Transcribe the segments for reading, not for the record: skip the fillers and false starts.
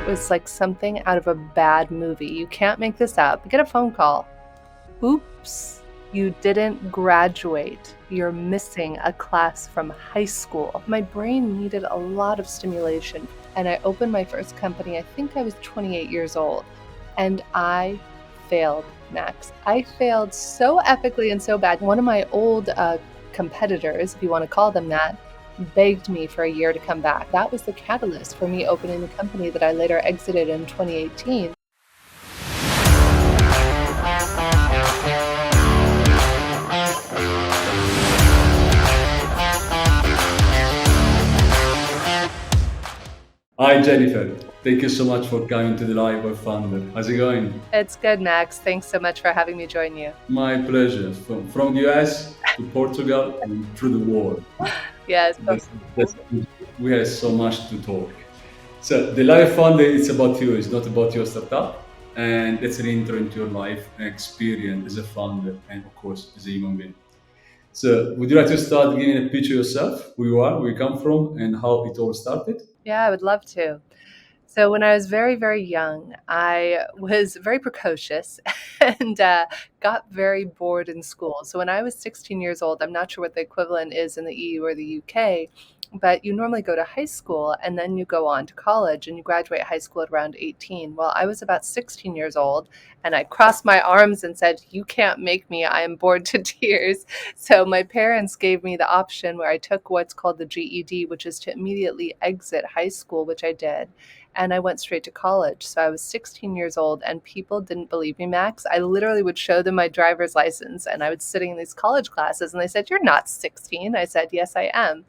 it was like something out of a bad movie. You can't make this up. I get a phone call. Oops, you didn't graduate. You're missing a class from high school. My brain needed a lot of stimulation, and I opened my first company. I think I was 28 years old, and I failed, Max. I failed so epically and so bad. One of my old competitors, if you want to call them that, begged me for a year to come back. That was the catalyst for me opening the company that I later exited in 2018. Hi Jennifer, thank you so much for coming to the Live of Founder. How's it going? It's good, Max. Thanks so much for having me join you. My pleasure. From the US to Portugal and through the world. Yes. That's, we have so much to talk. So the Live of Founder is about you. It's not about your startup, and it's an intro into your life and experience as a founder and of course as a human being. So would you like to start giving a picture of yourself, who you are, where you come from, and how it all started? Yeah, I would love to. So when I was very, very young, I was very precocious and got very bored in school. So when I was 16 years old, I'm not sure what the equivalent is in the EU or the UK, but you normally go to high school and then you go on to college and you graduate high school at around 18. Well, I was about 16 years old and I crossed my arms and said, "You can't make me. I am bored to tears." So my parents gave me the option where I took what's called the GED, which is to immediately exit high school, which I did, and I went straight to college. So I was 16 years old and people didn't believe me, Max. I literally would show them my driver's license and I was sitting in these college classes and they said, "You're not 16." I said, "Yes, I am."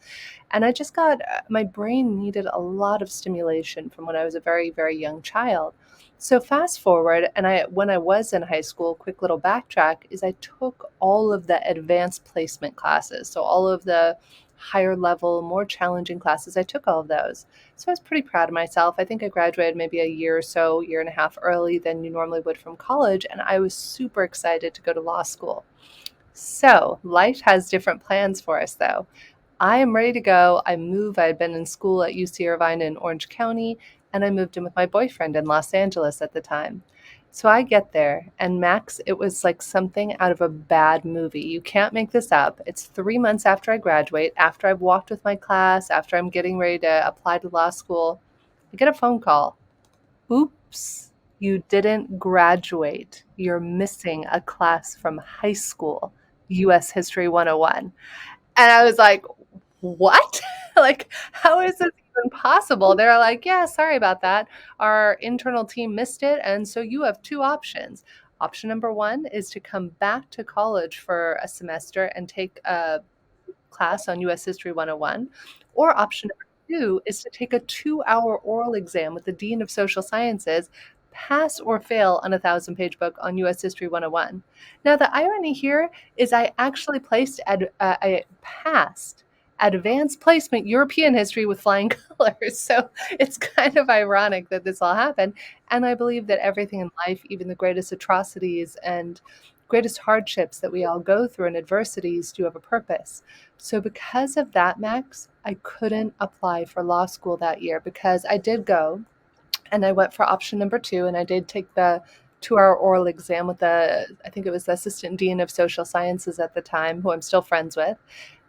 And I just got, my brain needed a lot of stimulation from when I was a very, very young child. So fast forward, and when I was in high school, quick little backtrack is I took all of the advanced placement classes. So all of the higher level, more challenging classes, I took all of those. So I was pretty proud of myself. I think I graduated maybe a year or so, year and a half early than you normally would from college. And I was super excited to go to law school. So life has different plans for us, though. I am ready to go. I move. I had been in school at UC Irvine in Orange County, and I moved in with my boyfriend in Los Angeles at the time. So I get there, and Max, it was like something out of a bad movie. You can't make this up. It's 3 months after I graduate, after I've walked with my class, after I'm getting ready to apply to law school. I get a phone call. Oops, you didn't graduate. You're missing a class from high school, US History 101. And I was like, what? Like, how is this even possible? They're like, yeah, sorry about that. Our internal team missed it. And so you have two options. Option number one is to come back to college for a semester and take a class on US History 101. Or option number two is to take a 2-hour oral exam with the Dean of Social Sciences, pass or fail on a 1,000-page book on US History 101. Now, the irony here is I passed advanced placement European history with flying colors. So it's kind of ironic that this all happened. And I believe that everything in life, even the greatest atrocities and greatest hardships that we all go through and adversities, do have a purpose. So because of that, Max, I couldn't apply for law school that year because I did go and I went for option number two, and I did take the 2-hour oral exam with I think it was the assistant dean of social sciences at the time, who I'm still friends with.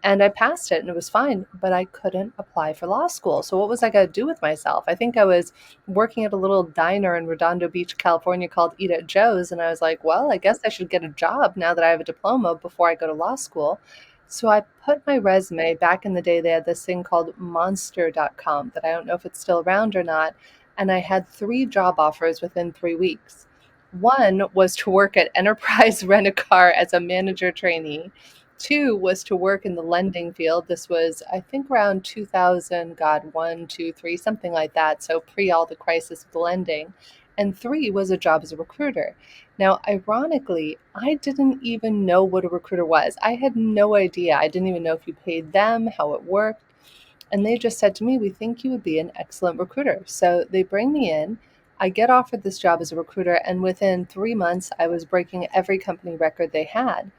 And I passed it and it was fine, but I couldn't apply for law school. So what was I going to do with myself? I think I was working at a little diner in Redondo Beach, California called Eat at Joe's. And I was like, well, I guess I should get a job now that I have a diploma before I go to law school. So I put my resume, back in the day, they had this thing called monster.com that I don't know if it's still around or not. And I had 3 job offers within 3 weeks. One was to work at Enterprise Rent-A-Car as a manager trainee. 2 was to work in the lending field. This was, I think, around 2000, God, 1, 2, 3, something like that. So pre all the crisis of lending. And 3 was a job as a recruiter. Now, ironically, I didn't even know what a recruiter was. I had no idea. I didn't even know if you paid them, how it worked. And they just said to me, "We think you would be an excellent recruiter." So they bring me in. I get offered this job as a recruiter, and within 3 months, I was breaking every company record they had.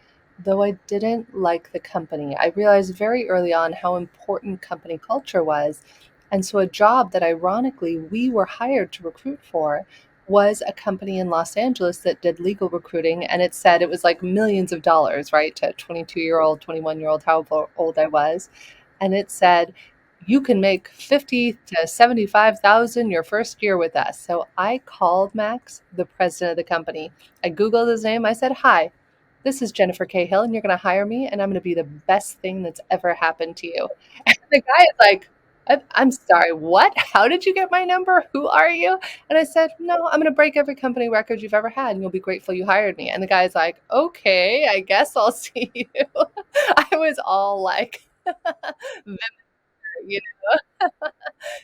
Though I didn't like the company, I realized very early on how important company culture was. And so a job that ironically we were hired to recruit for was a company in Los Angeles that did legal recruiting. And it said it was like millions of dollars, right? To 22-year-old, 21-year-old, however old I was. And it said, you can make 50 to 75,000 your first year with us. So I called Max, the president of the company. I Googled his name. I said, hi, this is Jennifer Cahill, and you're going to hire me, and I'm going to be the best thing that's ever happened to you. And the guy is like, I'm sorry, what? How did you get my number? Who are you? And I said, no, I'm going to break every company record you've ever had, and you'll be grateful you hired me. And the guy's like, okay, I guess I'll see you. I was all like, you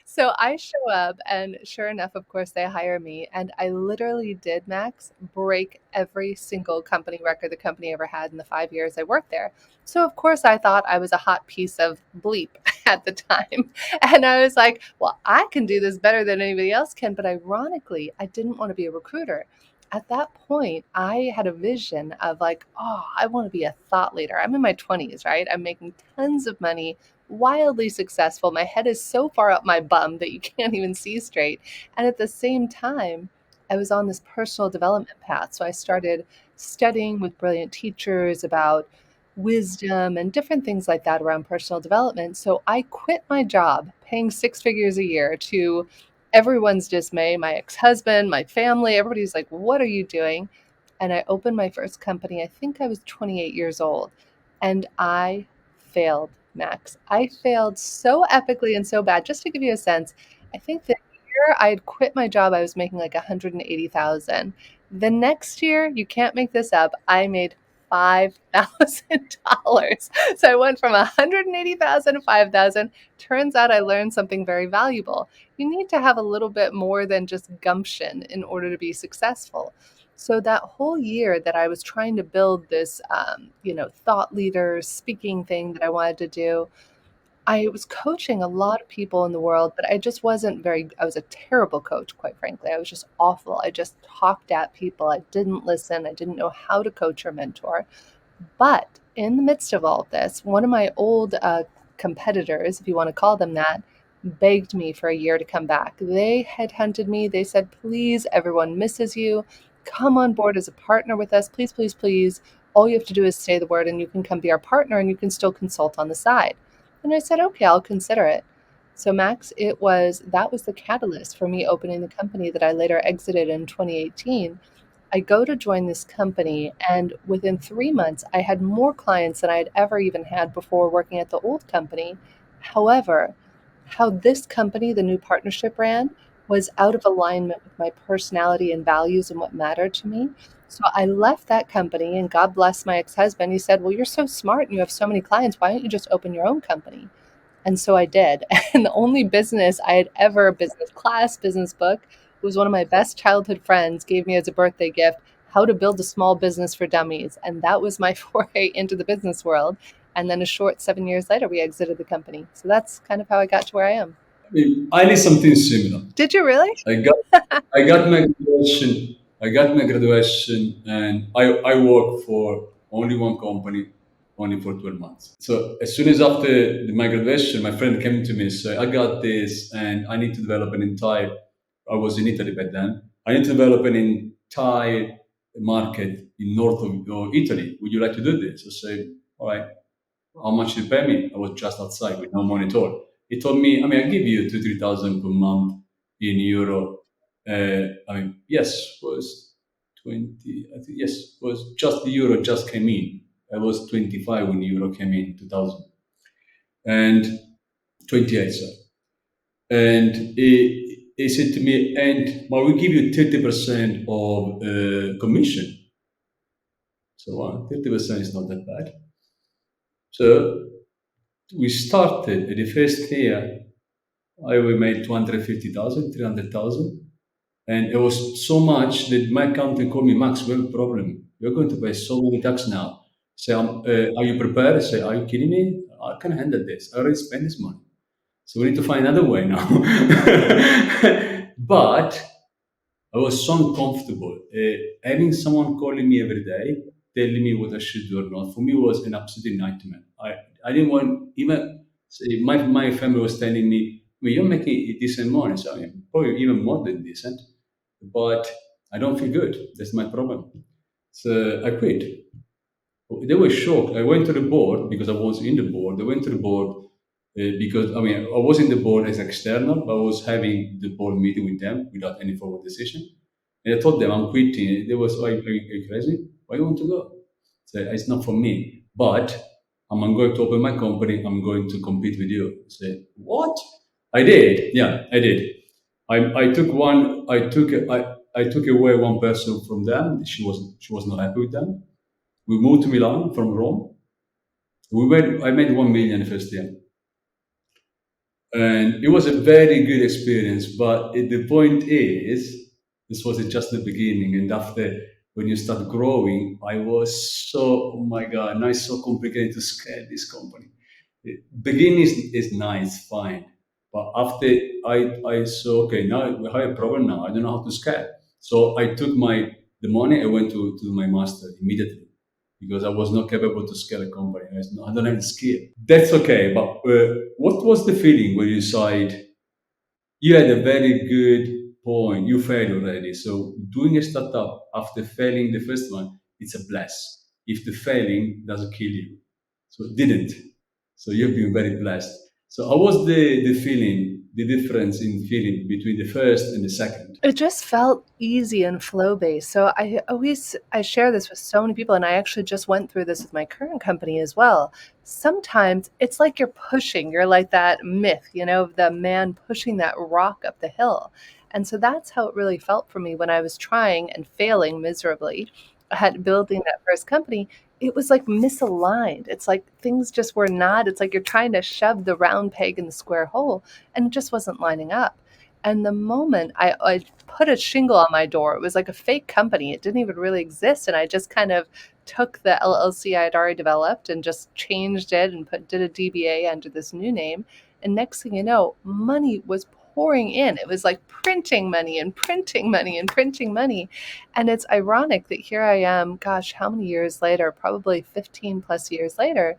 so I show up, and sure enough, of course, they hire me. And I literally did, Max, break every single company record the company ever had in the 5 years I worked there. So, of course, I thought I was a hot piece of bleep at the time. And I was like, well, I can do this better than anybody else can. But ironically, I didn't want to be a recruiter. At that point, I had a vision of like, oh, I want to be a thought leader. I'm in my 20s, right? I'm making tons of money, wildly successful. My head is so far up my bum that you can't even see straight. And at the same time, I was on this personal development path. So I started studying with brilliant teachers about wisdom and different things like that around personal development. So I quit my job, paying six figures a year, to everyone's dismay, my ex husband, my family, everybody's like, what are you doing? And I opened my first company. I think I was 28 years old. And I failed, Max. I failed so epically and so bad. Just to give you a sense, I think the year I had quit my job, I was making like 180,000. The next year, you can't make this up, I made $5,000. So I went from 180,000 to 5,000. Turns out I learned something very valuable. You need to have a little bit more than just gumption in order to be successful. So that whole year that I was trying to build this, thought leader speaking thing that I wanted to do, I was coaching a lot of people in the world, but I just wasn't very, I was a terrible coach, quite frankly. I was just awful. I just talked at people. I didn't listen. I didn't know how to coach or mentor. But in the midst of all of this, one of my old competitors, if you want to call them that, begged me for a year to come back. They headhunted me. They said, please, everyone misses you. Come on board as a partner with us. Please, please, please. All you have to do is say the word, and you can come be our partner, and you can still consult on the side. And I said, okay, I'll consider it. So, Max, that was the catalyst for me opening the company that I later exited in 2018. I go to join this company, and within 3 months, I had more clients than I had ever even had before working at the old company. However, how this company, the new partnership, ran was out of alignment with my personality and values and what mattered to me. So I left that company, and God bless my ex husband. He said, well, you're so smart and you have so many clients. Why don't you just open your own company? And so I did. And the only business I had ever, business class, business book, was one of my best childhood friends gave me as a birthday gift, How to Build a Small Business for Dummies. And that was my foray into the business world. And then a short 7 years later, we exited the company. So that's kind of how I got to where I am. I did something similar. Did you really? I got I got my graduation. I got my graduation, and I worked for only one company, only for 12 months. So as soon as after my graduation, my friend came to me and said, "I got this, and I need to develop an entire." I was in Italy back then. I need to develop an entire market in north of Italy. Would you like to do this? I said, "All right." How much you pay me? I was just outside with no money at all. He told me, I mean, I give you 2, 3 thousand per month in euro. I mean, yes, was 20, I think, yes, was just the euro just came in. I was 25 when the euro came in, 2000. And 28, sorry. And he said to me, and well, we give you 30% of commission. So 30% is not that bad. So we started at the first year, we made 250,000, 300,000. And it was so much that my accountant called me, Max, we have a problem. You're going to pay so many tax now. So, are you prepared? I say, are you kidding me? I can handle this. I already spent this money. So we need to find another way now. But I was so uncomfortable. Having someone calling me every day, telling me what I should do or not, for me was an absolute nightmare. I didn't want, even, say, my family was telling me, mean, you're making decent money, so I mean, probably even more than decent, but I don't feel good. That's my problem. So I quit. They were shocked. I went to the board because I was in the board. I went to the board because I mean I was in the board as external, but I was having the board meeting with them without any forward decision. And I told them I'm quitting. They was like, are you crazy? Why do you want to go? So it's not for me. But I'm going to open my company. I'm going to compete with you. I said, what? I did. Yeah, I did. I took one. I took away one person from them. She was not happy with them. We moved to Milan from Rome. I made 1 million first year, and it was a very good experience. But the point is, this was just the beginning, and after when you start growing, I was so oh my god, now it's so complicated to scale this company. Beginning is nice, fine, but after I saw okay now we have a problem now. I don't know how to scale, so I took the money. I went to my master immediately because I was not capable to scale a company. I don't have the skill. That's okay. But what was the feeling when you decide you had a very good point? You failed already. So doing a startup after failing the first one, it's a bless. If the failing doesn't kill you, so it didn't. So you've been very blessed. So how was the feeling, the difference in feeling between the first and the second? It just felt easy and flow based. So I share this with so many people, and I actually just went through this with my current company as well. Sometimes it's like you're like that myth, of the man pushing that rock up the hill. And so that's how it really felt for me when I was trying and failing miserably at building that first company. It was like misaligned. It's like things just were not, it's like you're trying to shove the round peg in the square hole, and it just wasn't lining up. And the moment I put a shingle on my door, it was like a fake company. It didn't even really exist. And I just kind of took the LLC I had already developed and just changed it and did a DBA under this new name. And next thing you know, money was pouring in. It was like printing money and printing money and printing money. And it's ironic that here I am, gosh, how many years later? Probably 15 plus years later.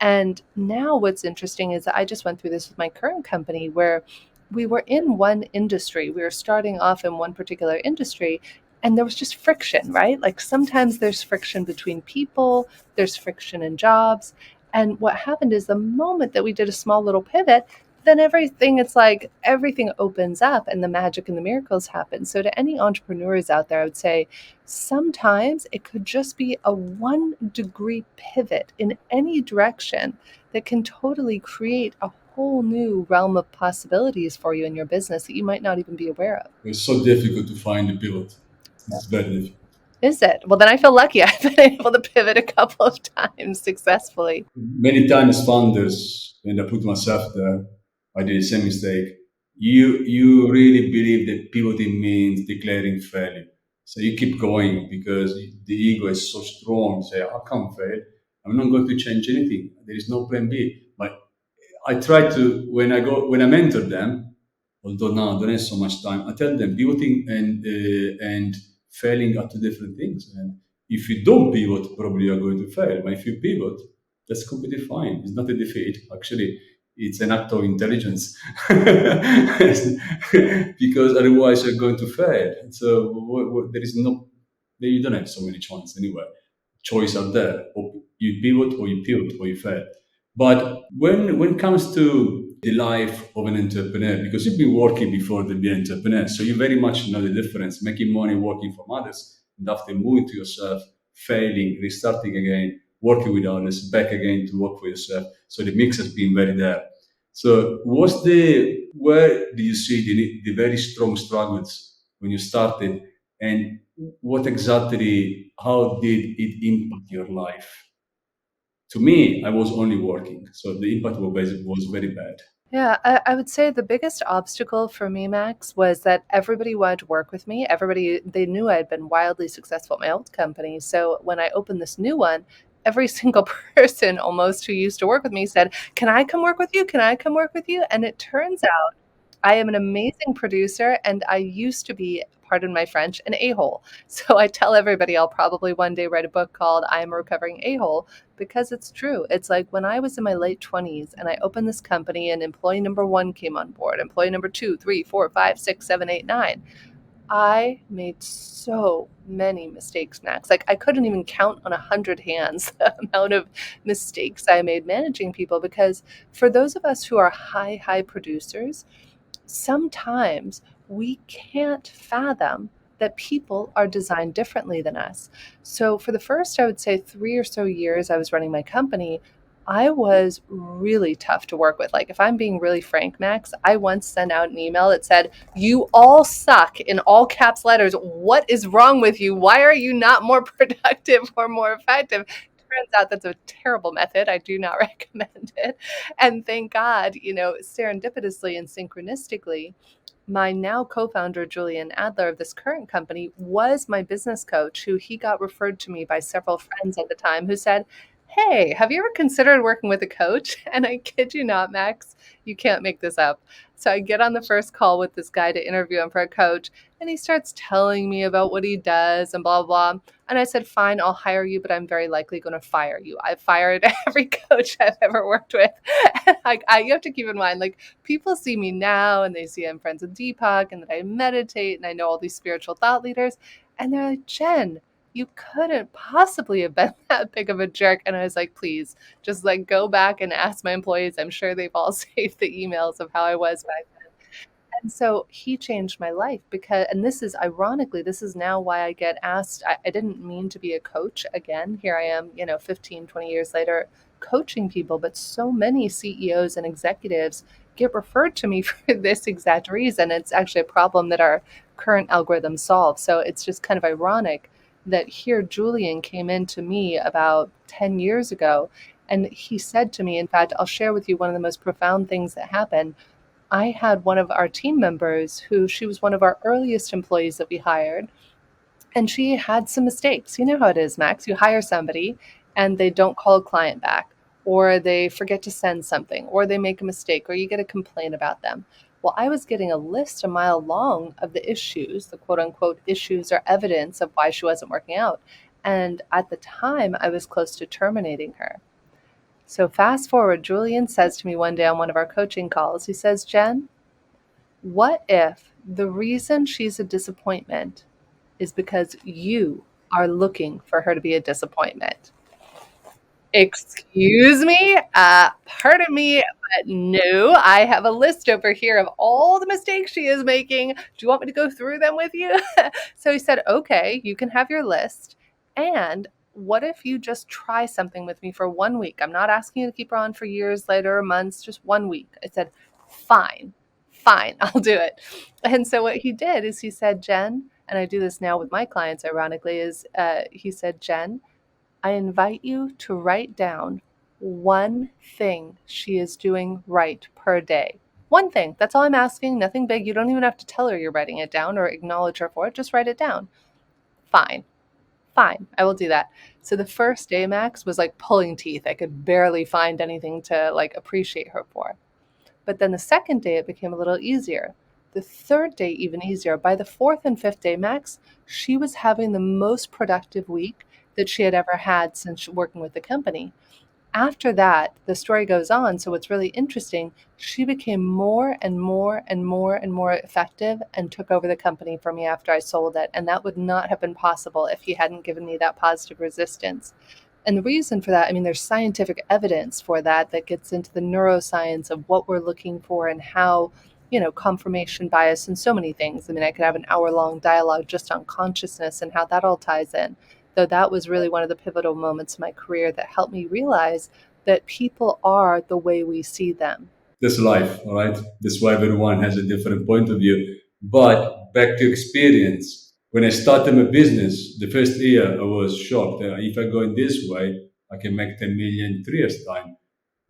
And now what's interesting is that I just went through this with my current company where we were in one industry. We were starting off in one particular industry, and there was just friction, right? Like sometimes there's friction between people, there's friction in jobs. And what happened is the moment that we did a small little pivot, then it's like everything opens up and the magic and the miracles happen. So, to any entrepreneurs out there, I would say sometimes it could just be a 1 degree pivot in any direction that can totally create a whole new realm of possibilities for you in your business that you might not even be aware of. It's so difficult to find the pivot. It's very difficult. Is it? Well, then I feel lucky. I've been able to pivot a couple of times successfully. Many times founders, and I put myself there, I did the same mistake. You really believe that pivoting means declaring failure. So you keep going because the ego is so strong. Say, I can't fail. I'm not going to change anything. There is no plan B. But I try to when I mentor them, although now I don't have so much time. I tell them pivoting and failing are two different things. And if you don't pivot, probably you're going to fail. But if you pivot, that's completely fine. It's not a defeat. Actually, it's an act of intelligence because otherwise you're going to fail. So there is no, you don't have so many choices anyway. Choice are there. Or you pivot, or you fail. But when it comes to the life of an entrepreneur, because you've been working before to be an entrepreneur, so you very much know the difference, making money working from others, and after moving to yourself, failing, restarting again, working with others, back again to work for yourself. So the mix has been very there. So where do you see the very strong struggles when you started, and what exactly, how did it impact your life? To me, I was only working, so the impact was very bad. Yeah, I would say the biggest obstacle for me, Max, was that everybody wanted to work with me. Everybody, they knew I had been wildly successful at my old company. So when I opened this new one, every single person almost who used to work with me said, "Can I come work with you? Can I come work with you?" And it turns out I am an amazing producer, and I used to be pardon my French, an a-hole. So I tell everybody I'll probably one day write a book called I Am a Recovering A-hole, because it's true. It's like when I was in my late 20s and I opened this company and employee number one came on board, employee number two, three, four, five, six, seven, eight, nine. I made so many mistakes, Max. Like I couldn't even count on 100 hands the amount of mistakes I made managing people, because for those of us who are high producers, sometimes we can't fathom that people are designed differently than us. So, for the first, I would say 3 or so years I was running my company, I was really tough to work with. Like, if I'm being really frank, Max, I once sent out an email that said, "You all suck," in all caps letters. What is wrong with you? Why are you not more productive or more effective? Turns out that's a terrible method. I do not recommend it. And thank God, serendipitously and synchronistically, my now co-founder Julian Adler of this current company was my business coach, who he got referred to me by several friends at the time, who said, "Hey, have you ever considered working with a coach?" And I kid you not, Max, you can't make this up. So I get on the first call with this guy to interview him for a coach, and he starts telling me about what he does and blah blah. And I said, "Fine, I'll hire you, but I'm very likely going to fire you." I've fired every coach I've ever worked with. You have to keep in mind, like, people see me now and they see I'm friends with Deepak and that I meditate and I know all these spiritual thought leaders. And they're like, "Jen, you couldn't possibly have been that big of a jerk." And I was like, please, just like go back and ask my employees. I'm sure they've all saved the emails of how I was back then. And so he changed my life, because, and this is ironically, this is now why I get asked. I didn't mean to be a coach. Again, here I am, 15, 20 years later, coaching people, but so many CEOs and executives get referred to me for this exact reason. It's actually a problem that our current algorithm solves. So it's just kind of ironic that here Julian came in to me about 10 years ago, and he said to me, in fact, I'll share with you one of the most profound things that happened. I had one of our team members who, she was one of our earliest employees that we hired, and she had some mistakes. You know how it is, Max. You hire somebody and they don't call a client back, or they forget to send something, or they make a mistake, or you get a complaint about them. Well, I was getting a list a mile long of the issues, the quote unquote issues or evidence of why she wasn't working out. And at the time, I was close to terminating her. So fast forward, Julian says to me one day on one of our coaching calls, he says, "Jen, what if the reason she's a disappointment is because you are looking for her to be a disappointment?" Excuse me? Pardon me, but no, I have a list over here of all the mistakes she is making. Do you want me to go through them with you? So he said, "Okay, you can have your list. And what if you just try something with me for 1 week? I'm not asking you to keep her on for years later or months, just 1 week." I said, "Fine, fine, I'll do it." And so what he did is he said, "Jen," and I do this now with my clients, ironically, is he said, "Jen, I invite you to write down one thing she is doing right per day. One thing. That's all I'm asking. Nothing big. You don't even have to tell her you're writing it down or acknowledge her for it. Just write it down." "Fine. Fine. I will do that." So the first day, Max, was like pulling teeth. I could barely find anything to like appreciate her for. But then the second day, it became a little easier. The third day, even easier. By the fourth and fifth day, Max, she was having the most productive week that she had ever had since working with the company. After that, the story goes on. So what's really interesting, she became more and more and more and more effective and took over the company for me after I sold it. And that would not have been possible if he hadn't given me that positive resistance. And the reason for that, I mean, there's scientific evidence for that that gets into the neuroscience of what we're looking for and how, confirmation bias and so many things. I mean, I could have an hour-long dialogue just on consciousness and how that all ties in. Though that was really one of the pivotal moments in my career that helped me realize that people are the way we see them. That's life, all right? That's why everyone has a different point of view. But back to experience. When I started my business, the first year I was shocked. If I go in this way, I can make 10 million in 3 years' time.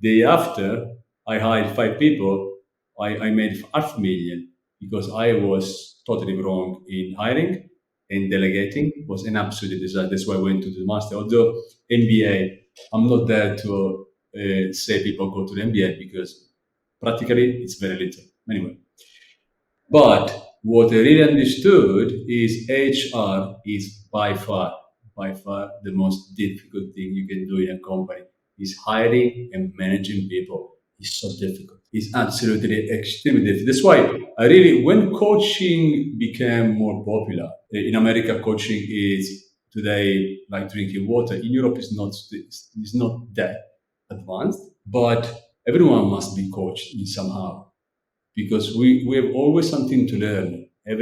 The year after, I hired 5 people. I made half a million because I was totally wrong in hiring and delegating was an absolute disaster. That's why I went to the master. Although MBA, I'm not there to say people go to the MBA because practically it's very little. Anyway, but What I really understood is HR is by far the most difficult thing you can do in a company. Is hiring and managing people is so difficult. It's absolutely extremely difficult. That's why I really, when coaching became more popular in America, coaching is today like drinking water. In Europe, it's not that advanced, but everyone must be coached in somehow because we have always something to learn. And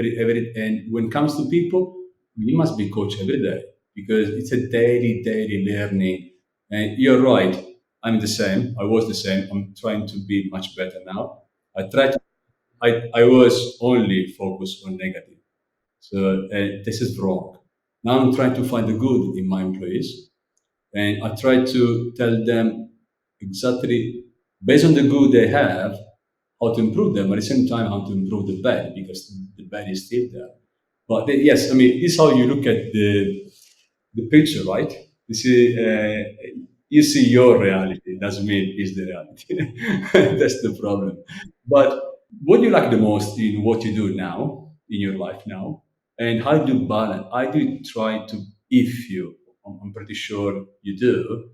when it comes to people, we must be coached every day because it's a daily learning. And you're right. I'm the same. I was the same. I'm trying to be much better now. I try to. I was only focused on negative. So this is wrong. Now I'm trying to find the good in my employees, and I try to tell them exactly based on the good they have how to improve them, but at the same time how to improve the bad because the bad is still there. But yes, I mean this is how you look at the picture, right? You see your reality doesn't mean it's the reality. That's the problem. But what do you like the most in what you do now in your life now, and how do you balance? How do you try to, if you, I'm pretty sure you do,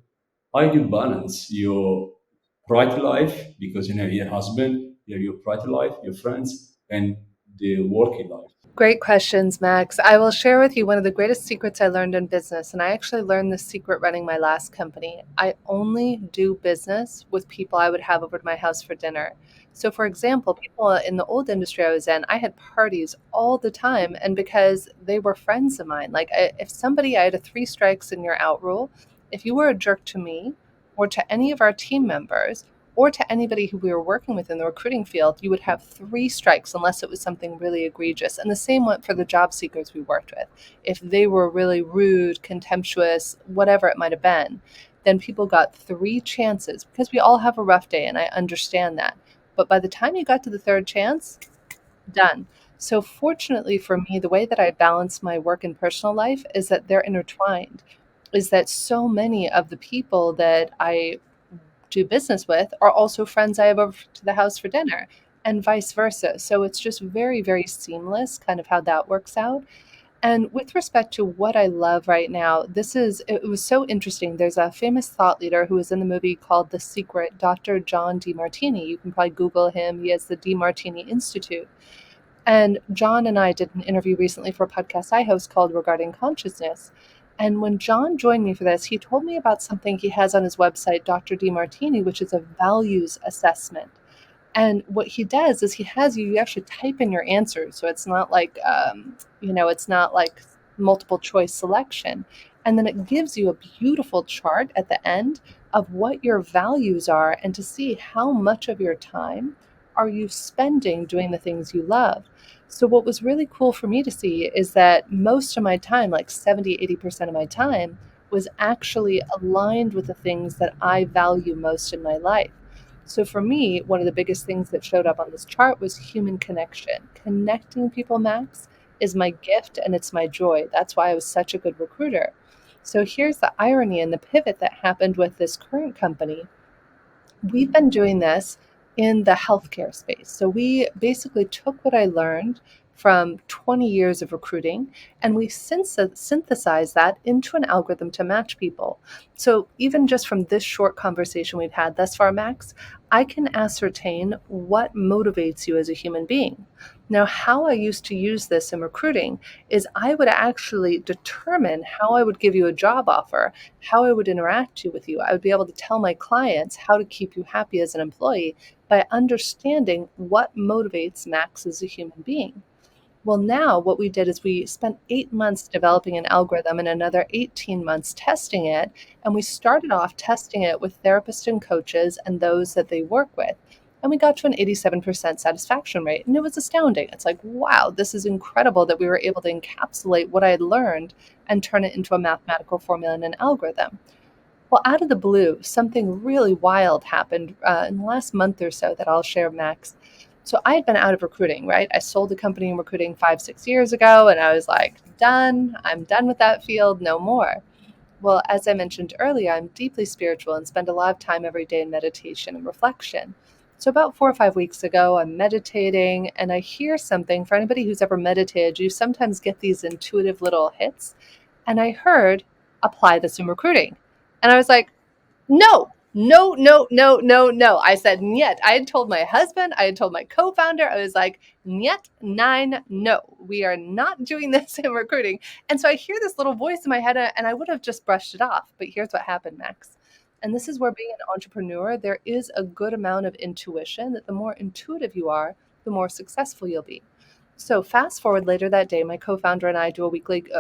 how do you balance your private life because you know your husband, you have your private life, your friends, and the working life? Great questions, Max. I will share with you one of the greatest secrets I learned in business, and I actually learned this secret running my last company. I only do business with people I would have over to my house for dinner. So, for example, people in the old industry I was in, I had parties all the time, and because they were friends of mine, if somebody, I had a three strikes and you're out rule. If you were a jerk to me or to any of our team members, or to anybody who we were working with in the recruiting field, you would have three strikes unless it was something really egregious. And the same went for the job seekers we worked with. If they were really rude, contemptuous, whatever it might have been, then people got three chances because we all have a rough day, and I understand that. But by the time you got to the third chance, done. So, fortunately for me, the way that I balance my work and personal life is that they're intertwined. Is that so many of the people that I do business with are also friends I have over to the house for dinner and vice versa. So it's just very, very seamless, kind of how that works out. And with respect to what I love right now, it was so interesting. There's a famous thought leader who was in the movie called The Secret, Dr. John DeMartini. You can probably Google him. He has the DeMartini Institute. And John and I did an interview recently for a podcast I host called Regarding Consciousness. And when John joined me for this, he told me about something he has on his website, Dr. DeMartini, which is a values assessment. And what he does is he has you actually type in your answers. So it's not like, it's not like multiple choice selection. And then it gives you a beautiful chart at the end of what your values are and to see how much of your time are you spending doing the things you love. So what was really cool for me to see is that most of my time, like 70, 80% of my time, was actually aligned with the things that I value most in my life. So for me, one of the biggest things that showed up on this chart was human connection. Connecting people, Max, is my gift and it's my joy. That's why I was such a good recruiter. So here's the irony and the pivot that happened with this current company. We've been doing this in the healthcare space. So we basically took what I learned from 20 years of recruiting and we synthesized that into an algorithm to match people. So even just from this short conversation we've had thus far, Max, I can ascertain what motivates you as a human being. Now, how I used to use this in recruiting is I would actually determine how I would give you a job offer, how I would interact with you. I would be able to tell my clients how to keep you happy as an employee by understanding what motivates Max as a human being. Well, now what we did is we spent 8 months developing an algorithm and another 18 months testing it. And we started off testing it with therapists and coaches and those that they work with. And we got to an 87% satisfaction rate. And it was astounding. It's like, wow, this is incredible that we were able to encapsulate what I had learned and turn it into a mathematical formula and an algorithm. Well, out of the blue, something really wild happened in the last month or so that I'll share, Max. So I had been out of recruiting, right? I sold a company in recruiting 5, 6 years ago, and I was like, done. I'm done with that field, no more. Well, as I mentioned earlier, I'm deeply spiritual and spend a lot of time every day in meditation and reflection. So about 4 or 5 weeks ago, I'm meditating and I hear something. For anybody who's ever meditated, you sometimes get these intuitive little hits. And I heard, apply this in recruiting. And I was like, no, no, no, no, no, no. I said, "Niet." I had told my husband, I had told my co founder, I was like, "Niet, nine, no. We are not doing this in recruiting." And so I hear this little voice in my head, and I would have just brushed it off. But here's what happened, Max. And this is where being an entrepreneur, there is a good amount of intuition that the more intuitive you are, the more successful you'll be. So fast forward later that day, my co-founder and I do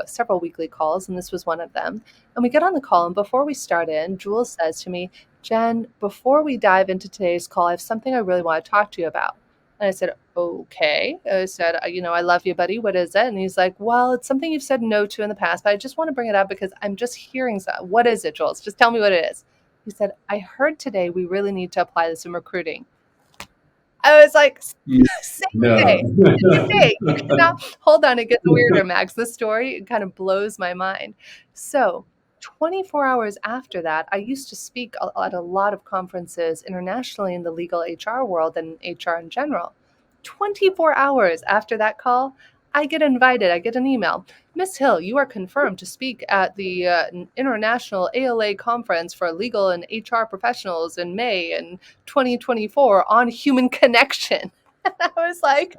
several weekly calls, and this was one of them. And we get on the call, and before we start in, Jules says to me, "Jen, before we dive into today's call, I have something I really want to talk to you about." And I said, "Okay." I said, "I love you, buddy. What is it?" And he's like, "Well, it's something you've said no to in the past, but I just want to bring it up because I'm just hearing something." "What is it, Jules? Just tell me what it is." He said, "I heard today we really need to apply this in recruiting." I was like, Mm, same yeah. day, same day. You cannot hold on, it gets weirder, Max. This story kind of blows my mind. So, 24 hours after that, I used to speak at a lot of conferences internationally in the legal HR world and HR in general. 24 hours after that call, I get invited. I get an email. "Miss Hill, you are confirmed to speak at the International ALA Conference for Legal and HR Professionals in May in 2024 on human connection." And I was like,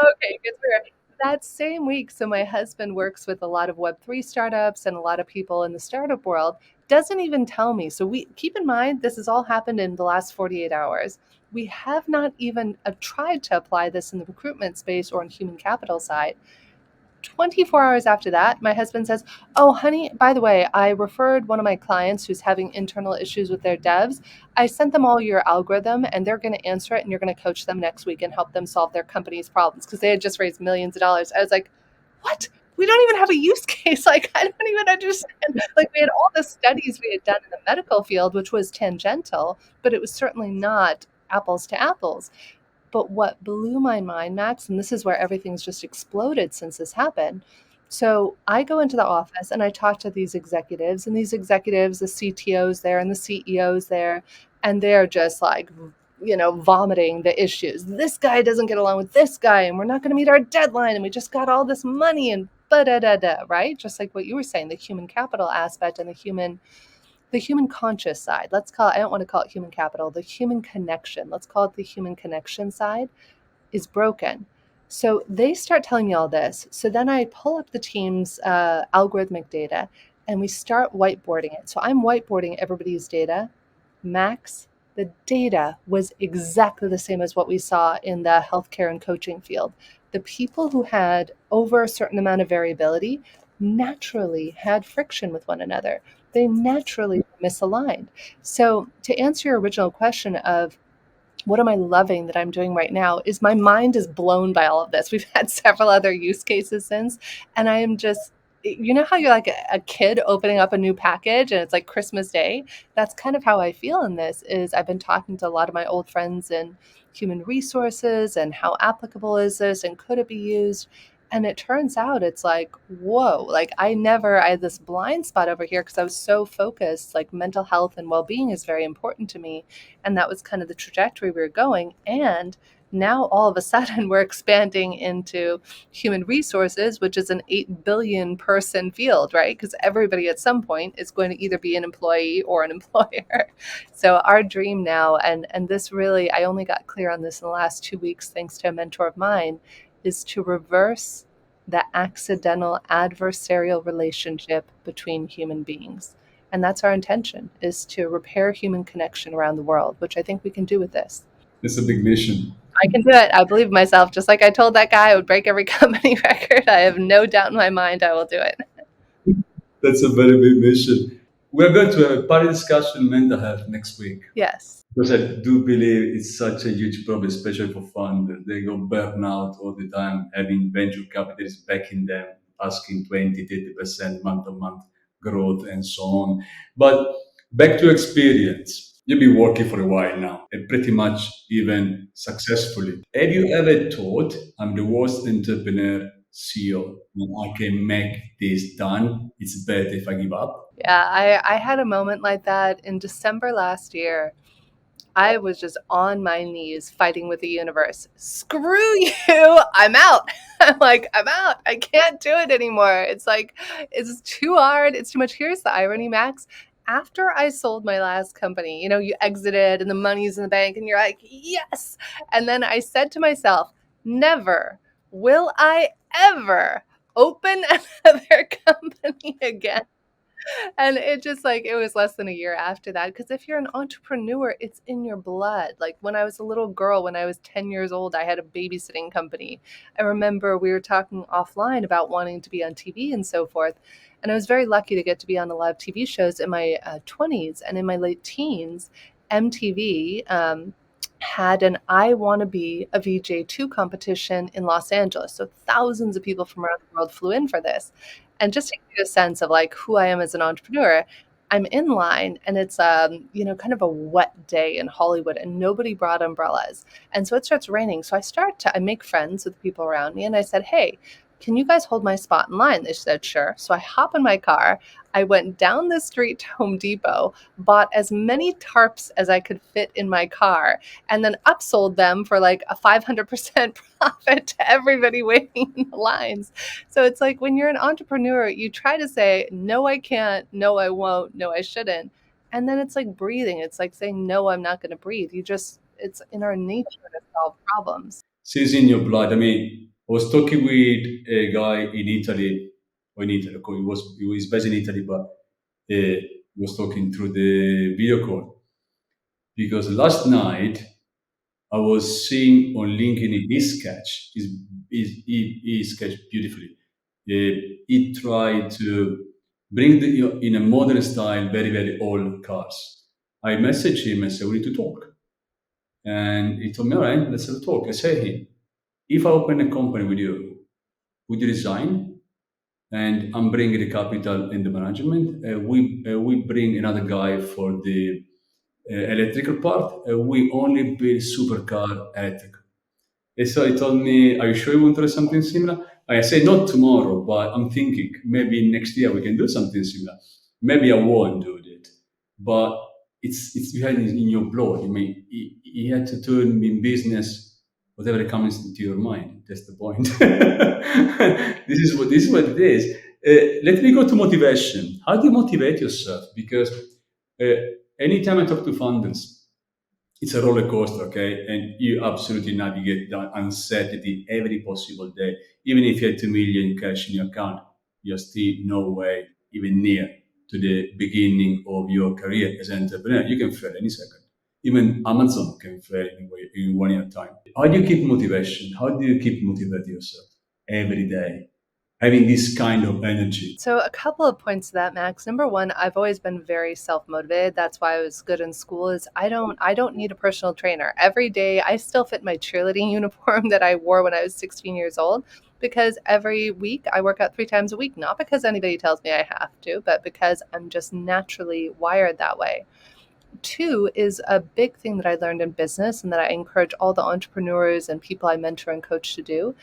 okay, good for her. That same week, so my husband works with a lot of Web3 startups and a lot of people in the startup world, doesn't even tell me. So we keep in mind this has all happened in the last 48 hours. We have not even tried to apply this in the recruitment space or in human capital side. 24 hours after that, my husband says, "Oh, honey, by the way, I referred one of my clients who's having internal issues with their devs. I sent them all your algorithm and they're going to answer it and you're going to coach them next week and help them solve their company's problems," because they had just raised millions of dollars. I was like, "What? We don't even have a use case." Like, I don't even understand. Like, we had all the studies we had done in the medical field, which was tangential, but it was certainly not apples to apples. But what blew my mind, Max, and this is where everything's just exploded since this happened. So I go into the office and I talk to these executives, and these executives, the CTOs there and the CEOs there, and they're just like, vomiting the issues. This guy doesn't get along with this guy, and we're not going to meet our deadline, and we just got all this money, and da da da da, right? Just like what you were saying, the human capital aspect and the human conscious side. Let's call it, I don't want to call it human capital, the human connection. Let's call it the human connection side is broken. So they start telling me all this. So then I pull up the team's algorithmic data and we start whiteboarding it. So I'm whiteboarding everybody's data. Max, the data was exactly the same as what we saw in the healthcare and coaching field. The people who had over a certain amount of variability naturally had friction with one another. They naturally misaligned. So, to answer your original question of what am I loving that I'm doing right now is my mind is blown by all of this. We've had several other use cases since, and I am just, how you're like a kid opening up a new package and it's like Christmas Day. That's kind of how I feel in this. Is I've been talking to a lot of my old friends in human resources and how applicable is this and could it be used? And it turns out it's like, whoa, like I had this blind spot over here because I was so focused. Like mental health and well-being is very important to me, and that was kind of the trajectory we were going. And now all of a sudden we're expanding into human resources, which is an 8 billion person field, right? Because everybody at some point is going to either be an employee or an employer. So our dream now, and this really, I only got clear on this in the last 2 weeks thanks to a mentor of mine, is to reverse the accidental adversarial relationship between human beings. And that's our intention, is to repair human connection around the world, which I think we can do with this. It's a big mission. I can do it. I believe in myself. Just like I told that guy I would break every company record, I have no doubt in my mind I will do it. That's a very big mission. We're going to have a party discussion on mental health next week. Yes. Because I do believe it's such a huge problem, especially for funders. They go burnout all the time, having venture capitalists backing them, asking 20, 30% month on month growth and so on. But back to experience. You've been working for a while now and pretty much even successfully. Have you ever thought, I'm the worst entrepreneur CEO, I can make this done? It's better if I give up? Yeah, I had a moment like that in December last year. I was just on my knees fighting with the universe. Screw you. I'm out. I'm like, I'm out. I can't do it anymore. It's like, it's too hard. It's too much. Here's the irony, Max. After I sold my last company, you exited and the money's in the bank and you're like, yes. And then I said to myself, never will I ever open another company again. And it just like it was less than a year after that, because if you're an entrepreneur, it's in your blood. Like when I was a little girl, when I was 10 years old, I had a babysitting company. I remember we were talking offline about wanting to be on TV and so forth. And I was very lucky to get to be on a lot of TV shows in my 20s, and in my late teens. MTV had an I Want to Be a VJ2 competition in Los Angeles. So thousands of people from around the world flew in for this. And just to give you a sense of like who I am as an entrepreneur, I'm in line and it's kind of a wet day in Hollywood and nobody brought umbrellas. And so it starts raining. So I make friends with people around me and I said, "Hey, can you guys hold my spot in line?" They said, "Sure." So I hop in my car. I went down the street to Home Depot, bought as many tarps as I could fit in my car, and then upsold them for like a 500% profit to everybody waiting in the lines. So it's like when you're an entrepreneur, you try to say, no, I can't, no, I won't, no, I shouldn't. And then it's like breathing. It's like saying, no, I'm not going to breathe. It's in our nature to solve problems. It's in your blood. I mean, I was talking with a guy in Italy, or in Italy. Okay, he was based in Italy, but he was talking through the video call because last night I was seeing on LinkedIn his sketch. He sketched beautifully. He tried to bring in a modern style, very very old cars. I messaged him and said, "We need to talk." And he told me, "All right, let's have a talk." I said, "Hey, if I open a company with you, would you resign? And I'm bringing the capital in the management. We bring another guy for the electrical part. We only build supercar electric." And so he told me, "Are you sure you want to do something similar?" I said, "Not tomorrow, but I'm thinking maybe next year we can do something similar. Maybe I won't do it, but it's behind in your blood. I mean, you had to turn in business whatever comes into your mind. That's the point. This is what it is. Let me go to motivation. How do you motivate yourself? Because uh, anytime I talk to founders, it's a roller coaster, okay? And you absolutely navigate that uncertainty every possible day. Even if you had 2 million cash in your account, you're still no way even near to the beginning of your career as an entrepreneur. You can fail any second. Even Amazon can fail in 1 year time. How do you keep motivation? How do you keep motivating yourself every day? Having this kind of energy. So a couple of points to that, Max. Number one, I've always been very self-motivated. That's why I was good in school. Is I don't need a personal trainer. Every day I still fit my cheerleading uniform that I wore when I was 16 years old, because every week I work out 3 times a week, not because anybody tells me I have to, but because I'm just naturally wired that way. Two is a big thing that I learned in business and that I encourage all the entrepreneurs and people I mentor and coach to do: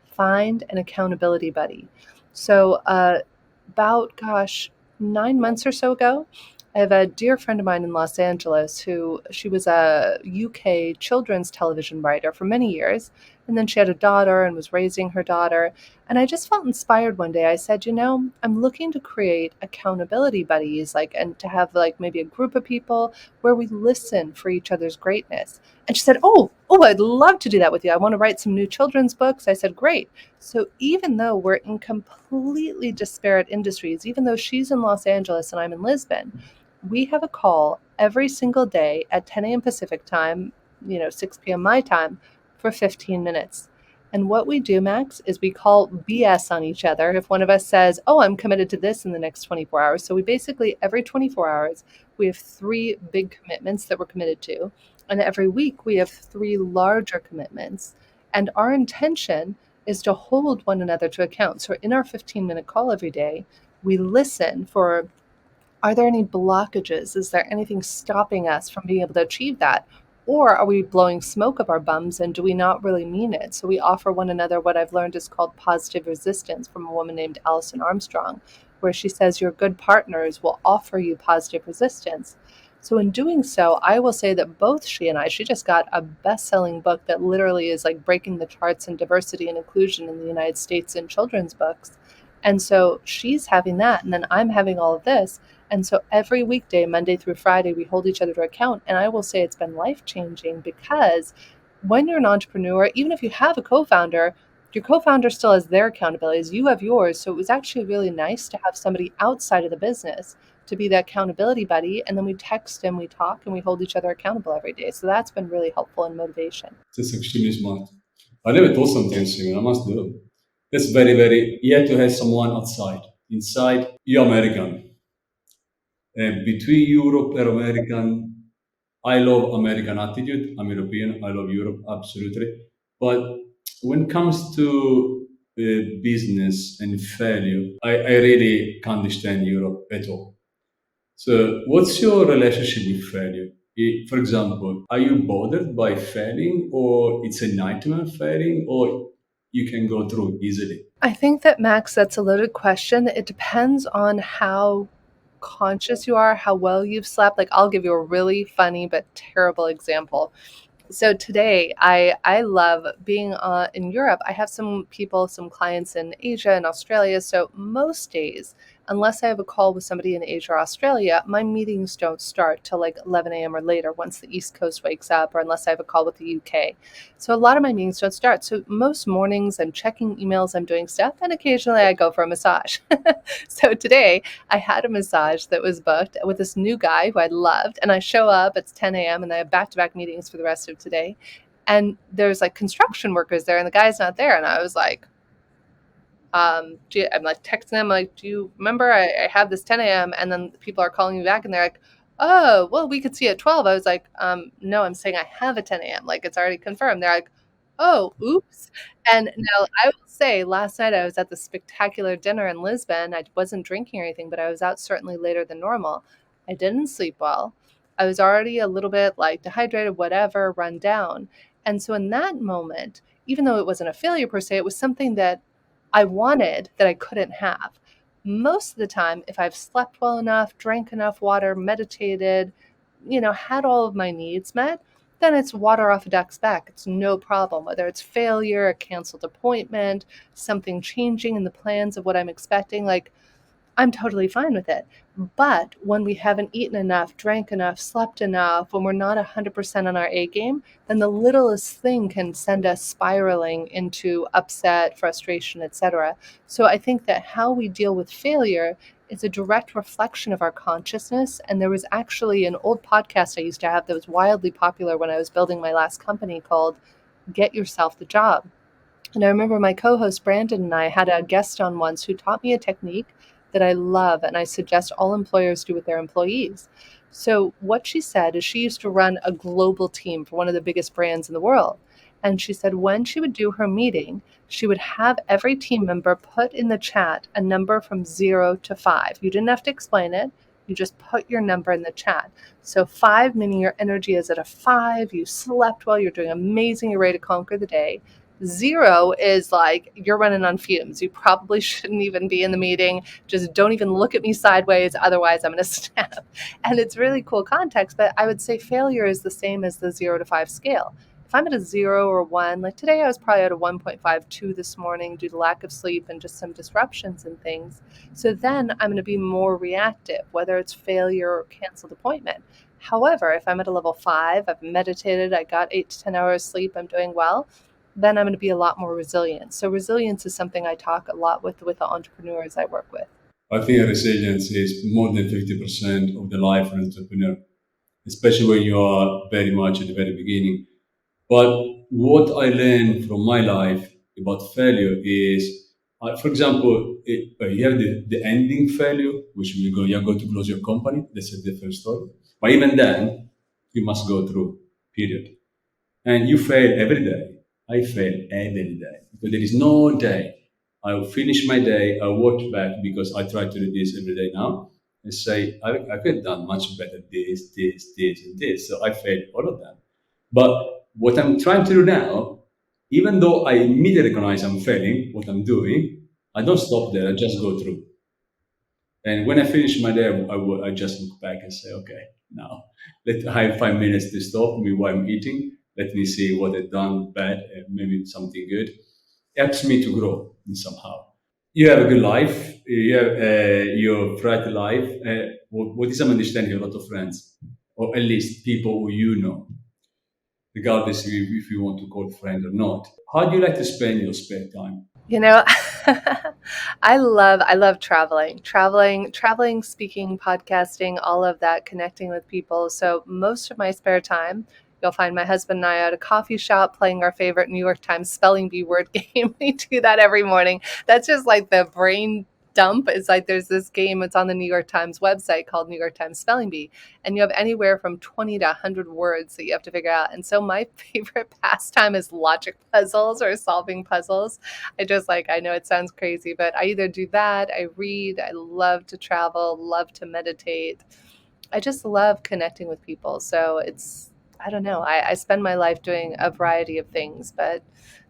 find an accountability buddy. So, about, gosh, 9 months or so ago, I have a dear friend of mine in Los Angeles who she was a UK children's television writer for many years. And then she had a daughter and was raising her daughter. And I just felt inspired one day. I said, I'm looking to create accountability buddies, like, and to have like maybe a group of people where we listen for each other's greatness. And she said, oh, I'd love to do that with you. I want to write some new children's books. I said, great. So even though we're in completely disparate industries, even though she's in Los Angeles and I'm in Lisbon, we have a call every single day at 10 a.m. Pacific time, 6 p.m. my time, for 15 minutes. And what we do, Max, is we call BS on each other if one of us says, oh, I'm committed to this in the next 24 hours. So we basically, every 24 hours, we have 3 big commitments that we're committed to. And every week, we have 3 larger commitments. And our intention is to hold one another to account. So in our 15-minute call every day, we listen for, are there any blockages? Is there anything stopping us from being able to achieve that? Or are we blowing smoke up our bums and do we not really mean it? So we offer one another what I've learned is called positive resistance from a woman named Alison Armstrong, where she says your good partners will offer you positive resistance. So in doing so, I will say that both she just got a best-selling book that literally is like breaking the charts in diversity and inclusion in the United States in children's books. And so she's having that, and then I'm having all of this. And so every weekday, Monday through Friday, we hold each other to account. And I will say it's been life changing because when you're an entrepreneur, even if you have a co founder, your co founder still has their accountabilities. You have yours. So it was actually really nice to have somebody outside of the business to be the accountability buddy. And then we text and we talk and we hold each other accountable every day. So that's been really helpful in motivation. That's extremely smart. I never thought something similar. I must do. That's very, very. You have to have someone outside. Inside, you're American. Between Europe and American, I love American attitude. I'm European. I love Europe, absolutely. But when it comes to business and failure, I really can't understand Europe at all. So, what's your relationship with failure? For example, are you bothered by failing, or it's a nightmare failing, or you can go through easily? I think that, Max, that's a loaded question. It depends on how conscious you are, how well you've slept. Like, I'll give you a really funny but terrible example. So today, I love being in Europe. I have some people, some clients in Asia and Australia. So most days, unless I have a call with somebody in Asia or Australia, my meetings don't start till like 11 a.m. or later once the East Coast wakes up, or unless I have a call with the UK. So a lot of my meetings don't start. So most mornings I'm checking emails, I'm doing stuff, and occasionally I go for a massage. So today I had a massage that was booked with this new guy who I loved, and I show up, it's 10 a.m., and I have back-to-back meetings for the rest of today. And there's like construction workers there, and the guy's not there. And I was like, I'm like texting them, like, do you remember I have this 10 a.m. and then people are calling me back and they're like, oh, well, we could see at 12. I was like, no, I'm saying I have a 10 a.m. Like it's already confirmed. They're like, oh, oops. And now I will say last night I was at the spectacular dinner in Lisbon. I wasn't drinking or anything, but I was out certainly later than normal. I didn't sleep well. I was already a little bit like dehydrated, whatever, run down. And so in that moment, even though it wasn't a failure per se, it was something that I wanted that I couldn't have. Most of the time, if I've slept well enough, drank enough water, meditated, had all of my needs met, then it's water off a duck's back. It's no problem. Whether it's failure, a canceled appointment, something changing in the plans of what I'm expecting, like I'm totally fine with it. But when we haven't eaten enough, drank enough, slept enough, when we're not 100% on our A game, then the littlest thing can send us spiraling into upset, frustration, etc. So I think that how we deal with failure is a direct reflection of our consciousness. And there was actually an old podcast I used to have that was wildly popular when I was building my last company called Get Yourself the Job. And I remember my co host Brandon and I had a guest on once who taught me a technique that I love and I suggest all employers do with their employees. So, what she said is she used to run a global team for one of the biggest brands in the world. And she said when she would do her meeting, she would have every team member put in the chat a number from 0 to 5. You didn't have to explain it. You just put your number in the chat. So 5 meaning your energy is at a 5, you slept well, you're doing amazing, you're ready to conquer the day. 0 is like you're running on fumes. You probably shouldn't even be in the meeting. Just don't even look at me sideways. Otherwise, I'm going to snap. And it's really cool context. But I would say failure is the same as the 0 to 5 scale. If I'm at a 0 or 1, like today, I was probably at a 1.52 this morning due to lack of sleep and just some disruptions and things. So then I'm going to be more reactive, whether it's failure or canceled appointment. However, if I'm at a level 5, I've meditated, I got 8 to 10 hours sleep, I'm doing well, then I'm going to be a lot more resilient. So resilience is something I talk a lot with the entrepreneurs I work with. I think resilience is more than 50% of the life of an entrepreneur, especially when you are very much at the very beginning. But what I learned from my life about failure is, for example, you have the ending failure, which you're going to close your company. That's a different story. But even then, you must go through, period. And you fail every day. I fail every day. Because there is no day. I'll finish my day, I'll watch back because I try to do this every day now and say, I could have done much better this, and this. So I failed all of them. But what I'm trying to do now, even though I immediately recognize I'm failing, what I'm doing, I don't stop there, I just go through. And when I finish my day, I just look back and say, okay, now I have 5 minutes to stop me while I'm eating. Let me see what I've done bad, maybe something good. Helps me to grow in somehow. You have a good life. You have your bright life. What is I'm understanding? A lot of friends, or at least people who you know, regardless if you want to call friend or not. How do you like to spend your spare time? You know, I love traveling, speaking, podcasting, all of that, connecting with people. So most of my spare time, you'll find my husband and I at a coffee shop playing our favorite New York Times spelling bee word game. We do that every morning. That's just like the brain dump. It's like there's this game, it's on the New York Times website called New York Times Spelling Bee, and you have anywhere from 20 to 100 words that you have to figure out. And so my favorite pastime is logic puzzles or solving puzzles. I know it sounds crazy, but I either do that, I read, I love to travel, love to meditate. I just love connecting with people. So I don't know, I spend my life doing a variety of things, but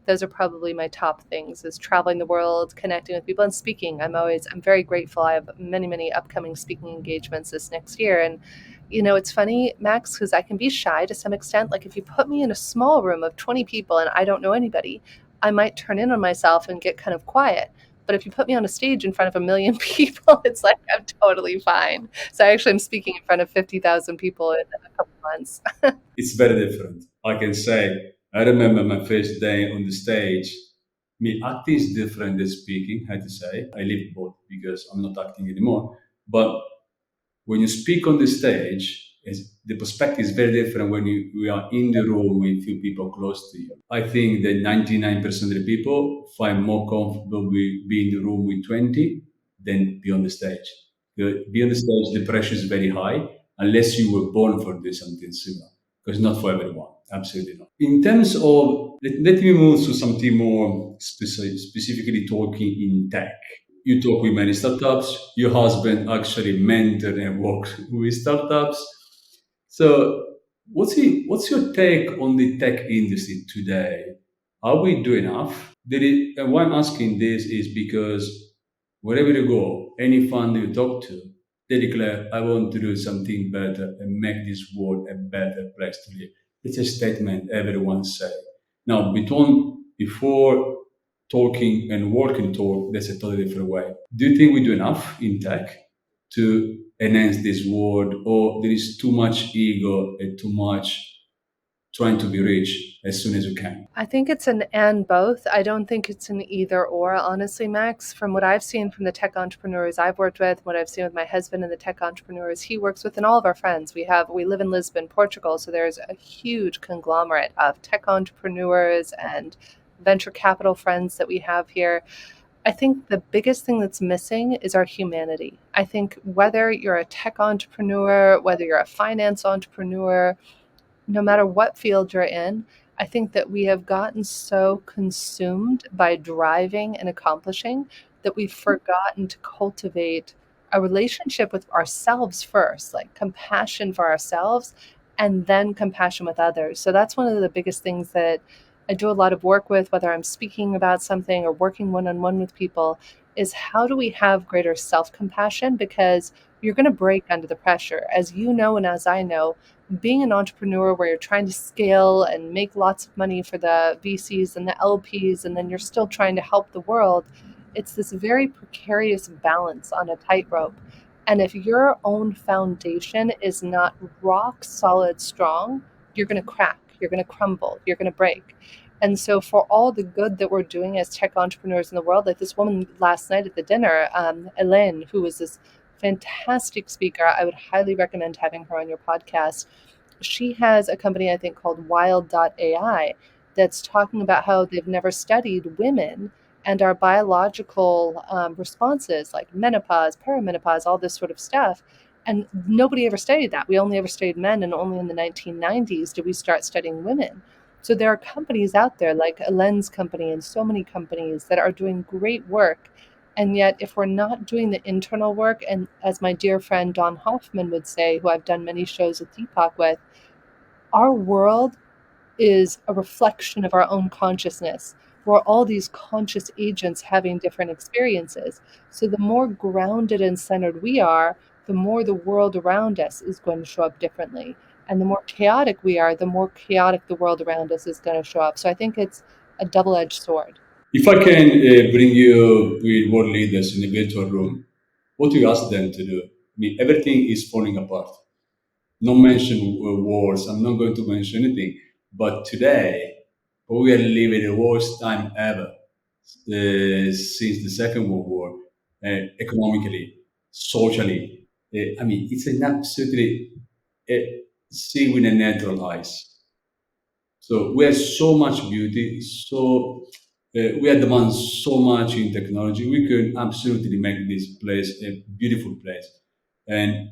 those are probably my top things is traveling the world, connecting with people and speaking. I'm very grateful. I have many, many upcoming speaking engagements this next year. And it's funny, Max, because I can be shy to some extent. Like if you put me in a small room of 20 people and I don't know anybody, I might turn in on myself and get kind of quiet. But if you put me on a stage in front of a million people, it's like I'm totally fine. So I actually am speaking in front of 50,000 people in a couple months. It's very different. I can say, I remember my first day on the stage. Me acting is different than speaking, I had to say. I live both because I'm not acting anymore. But when you speak on the stage, the perspective is very different when we are in the room with few people close to you. I think that 99% of the people find more comfortable with being in the room with 20 than be on the stage. Be on the stage, the pressure is very high unless you were born for this something similar, because not for everyone. Absolutely not. In terms of, let me move to something more specifically talking in tech. You talk with many startups. Your husband actually mentor and works with startups. So, what's your take on the tech industry today? Are we doing enough? And why I'm asking this is because wherever you go, any fund you talk to, they declare, "I want to do something better and make this world a better place to live." It's a statement everyone say. Now, before talking and working toward, that's a totally different way. Do you think we do enough in tech to enhance this world, or there is too much ego and too much trying to be rich as soon as you can? I think it's an and both. I don't think it's an either or, honestly, Max. From what I've seen from the tech entrepreneurs I've worked with, what I've seen with my husband and the tech entrepreneurs he works with, and all of our friends. We live in Lisbon, Portugal, so there's a huge conglomerate of tech entrepreneurs and venture capital friends that we have here. I think the biggest thing that's missing is our humanity. I think whether you're a tech entrepreneur, whether you're a finance entrepreneur, no matter what field you're in, I think that we have gotten so consumed by driving and accomplishing that we've forgotten to cultivate a relationship with ourselves first, like compassion for ourselves and then compassion with others. So that's one of the biggest things that I do a lot of work with, whether I'm speaking about something or working one on one with people, is how do we have greater self compassion? Because you're going to break under the pressure. As you know, and as I know, being an entrepreneur where you're trying to scale and make lots of money for the VCs and the LPs, and then you're still trying to help the world, it's this very precarious balance on a tightrope. And if your own foundation is not rock solid strong, you're going to crack, you're going to crumble, you're going to break. And so, for all the good that we're doing as tech entrepreneurs in the world, like this woman last night at the dinner, Elaine, who was this fantastic speaker, I would highly recommend having her on your podcast. She has a company, I think, called Wild.ai that's talking about how they've never studied women and our biological responses like menopause, perimenopause, all this sort of stuff. And nobody ever studied that. We only ever studied men, and only in the 1990s did we start studying women. So there are companies out there like Elaine's company and so many companies that are doing great work. And yet, if we're not doing the internal work, and as my dear friend Don Hoffman would say, who I've done many shows with Deepak with, our world is a reflection of our own consciousness. We're all these conscious agents having different experiences. So the more grounded and centered we are, the more the world around us is going to show up differently. And the more chaotic we are, the more chaotic the world around us is going to show up. So I think it's a double edged sword. If I can bring you with world leaders in a virtual room, what do you ask them to do? I mean, everything is falling apart. No mention wars. I'm not going to mention anything. But today, we are living the worst time ever since the Second World War, economically, socially. I mean, it's an absolutely uh, see with a natural eyes. So we have so much beauty, so we advance so much in technology. We could absolutely make this place a beautiful place. And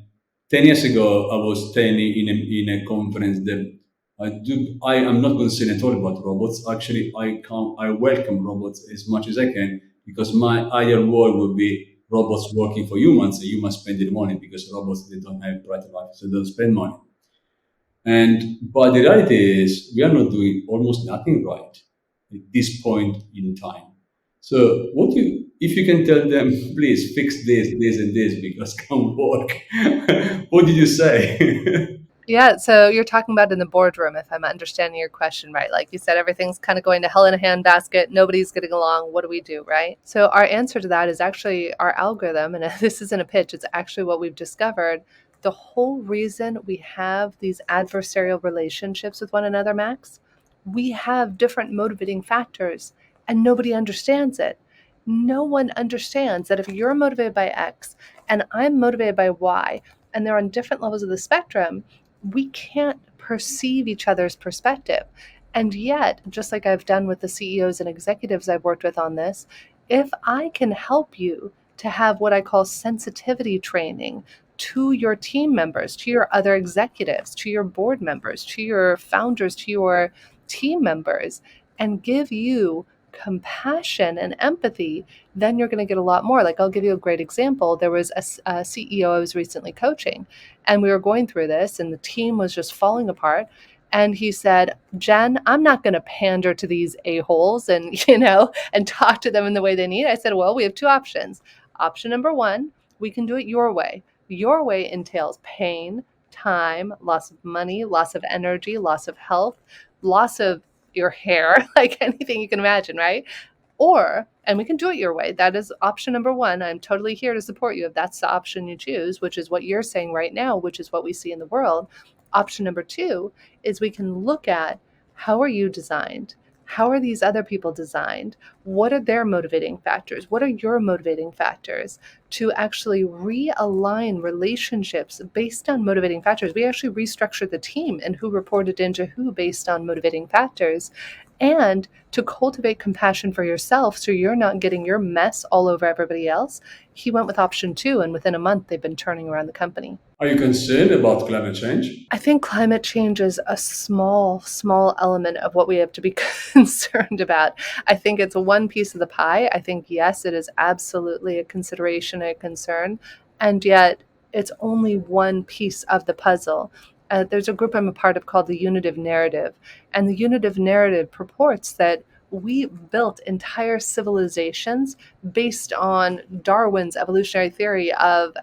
10 years ago, I was standing in a conference that I am not concerned at all about robots. Actually, I welcome robots as much as I can because my ideal world would be robots working for humans and humans spending money because robots they don't have private life, so they don't spend money. And but the reality is, we are not doing almost nothing right at this point in time. So, if you can tell them, please fix this, and this because it can't work. What did you say? Yeah, so you're talking about in the boardroom, if I'm understanding your question right. Like you said, everything's kind of going to hell in a handbasket. Nobody's getting along. What do we do, right? So our answer to that is actually our algorithm. And this isn't a pitch, it's actually what we've discovered. The whole reason we have these adversarial relationships with one another, Max, we have different motivating factors and nobody understands it. No one understands that if you're motivated by X and I'm motivated by Y, and they're on different levels of the spectrum, we can't perceive each other's perspective. And yet, just like I've done with the CEOs and executives I've worked with on this, if I can help you to have what I call sensitivity training to your team members, to your other executives, to your board members, to your founders, to your team members, and give you compassion and empathy, then you're going to get a lot more. Like, I'll give you a great example. There was a CEO I was recently coaching, and we were going through this, and the team was just falling apart. And he said, Jen, I'm not going to pander to these a-holes and, and talk to them in the way they need. I said, well, we have two options. Option number one, we can do it your way. Your way entails pain, time, loss of money, loss of energy, loss of health, loss of your hair, like anything you can imagine, right? Or, and we can do it your way. That is option number one. I'm totally here to support you if that's the option you choose, which is what you're saying right now, which is what we see in the world. Option number two is we can look at how are you designed? How are these other people designed? What are their motivating factors? What are your motivating factors to actually realign relationships based on motivating factors? We actually restructured the team and who reported into who based on motivating factors. And to cultivate compassion for yourself so you're not getting your mess all over everybody else, he went with option two. And within a month, they've been turning around the company. Are you concerned about climate change? I think climate change is a small, small element of what we have to be concerned about. I think it's one piece of the pie. I think, yes, it is absolutely a consideration and a concern. And yet, it's only one piece of the puzzle. There's a group I'm a part of called the Unitive Narrative. And the Unitive Narrative purports that we built entire civilizations based on Darwin's evolutionary theory of,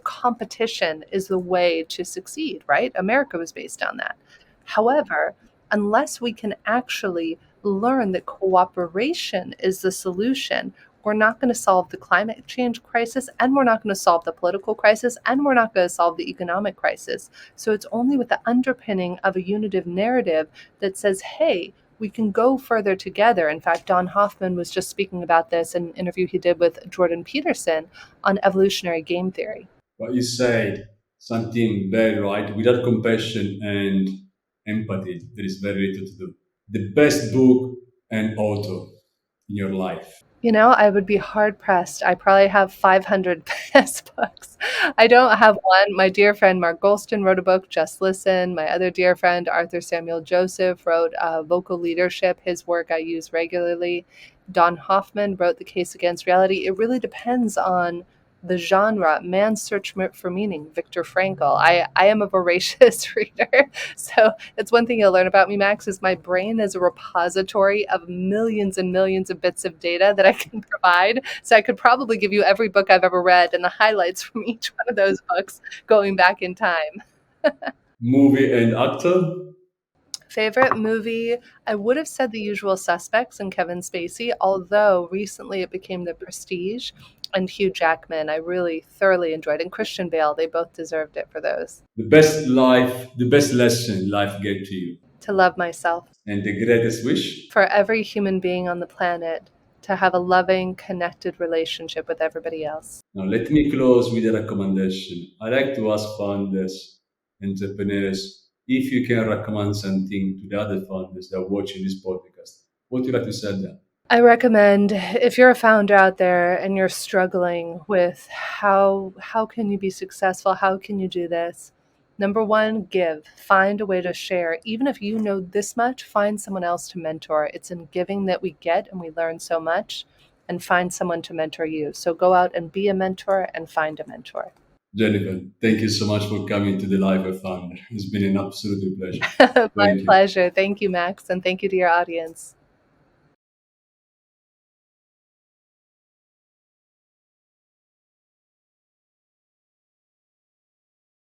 competition is the way to succeed, right? America was based on that. However, unless we can actually learn that cooperation is the solution, we're not going to solve the climate change crisis, and we're not going to solve the political crisis, and we're not going to solve the economic crisis. So it's only with the underpinning of a unitive narrative that says, hey, we can go further together. In fact, Don Hoffman was just speaking about this in an interview he did with Jordan Peterson on evolutionary game theory. But you said something very right. Without compassion and empathy, there is very little to do. The best book and author in your life. I would be hard pressed. I probably have 500 best books. I don't have one. My dear friend Mark Golston wrote a book, Just Listen. My other dear friend Arthur Samuel Joseph wrote Vocal Leadership. His work I use regularly. Don Hoffman wrote The Case Against Reality. It really depends on The genre, Man's Search for Meaning, Viktor Frankl. I am a voracious reader. So that's one thing you'll learn about me, Max, is my brain is a repository of millions and millions of bits of data that I can provide. So I could probably give you every book I've ever read and the highlights from each one of those books going back in time. Movie and actor? Favorite movie? I would have said The Usual Suspects and Kevin Spacey, although recently it became The Prestige and Hugh Jackman. I really thoroughly enjoyed, and Christian Bale. They both deserved it for those. The best lesson life gave to you, To love myself, and the greatest wish. for every human being on the planet, to have a loving, connected relationship with everybody else. Now, let me close with a recommendation. I like to ask founders, entrepreneurs, if you can recommend something to the other founders that are watching this podcast. What would you like to say then? I recommend if you're a founder out there and you're struggling with how can you be successful? How can you do this? Number one, give. Find a way to share. Even if you know this much, find someone else to mentor. It's in giving that we get and we learn so much, and find someone to mentor you. So go out and be a mentor and find a mentor. Jennifer, thank you so much for coming to the Live of Founder. It's been an absolute pleasure. My Thank you. pleasure. Thank you, Max, and thank you to your audience.